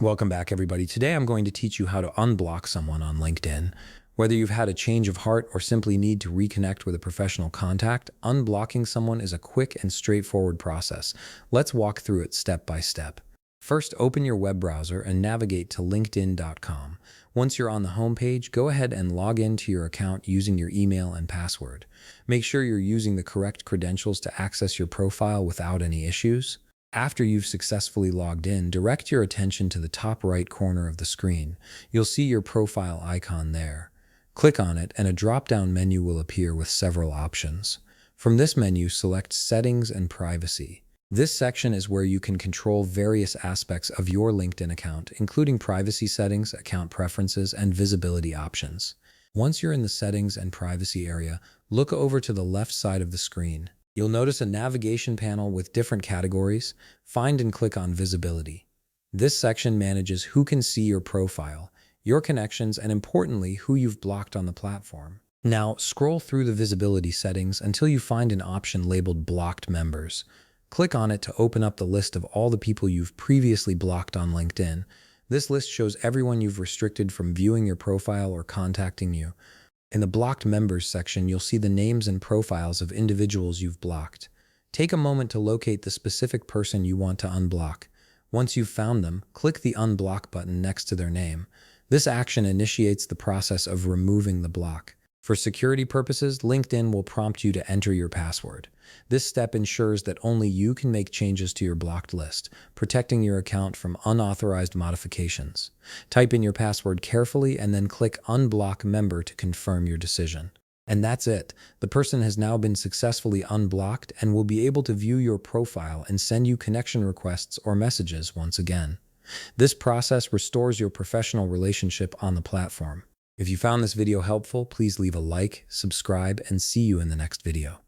Welcome back, everybody. Today I'm going to teach you how to unblock someone on LinkedIn. Whether you've had a change of heart or simply need to reconnect with a professional contact, unblocking someone is a quick and straightforward process. Let's walk through it step by step. First, open your web browser and navigate to linkedin.com. Once you're on the homepage, go ahead and log into your account using your email and password. Make sure you're using the correct credentials to access your profile without any issues. After you've successfully logged in, direct your attention to the top right corner of the screen. You'll see your profile icon there. Click on it and a drop-down menu will appear with several options. From this menu, select Settings and Privacy. This section is where you can control various aspects of your LinkedIn account, including privacy settings, account preferences, and visibility options. Once you're in the Settings and Privacy area, look over to the left side of the screen. You'll notice a navigation panel with different categories. Find and click on Visibility. This section manages who can see your profile, your connections, and importantly, who you've blocked on the platform. Now, scroll through the visibility settings until you find an option labeled Blocked Members. Click on it to open up the list of all the people you've previously blocked on LinkedIn. This list shows everyone you've restricted from viewing your profile or contacting you. In the Blocked Members section, you'll see the names and profiles of individuals you've blocked. Take a moment to locate the specific person you want to unblock. Once you've found them, click the Unblock button next to their name. This action initiates the process of removing the block. For security purposes, LinkedIn will prompt you to enter your password. This step ensures that only you can make changes to your blocked list, protecting your account from unauthorized modifications. Type in your password carefully and then click Unblock Member to confirm your decision. And that's it. The person has now been successfully unblocked and will be able to view your profile and send you connection requests or messages once again. This process restores your professional relationship on the platform. If you found this video helpful, please leave a like, subscribe, and see you in the next video.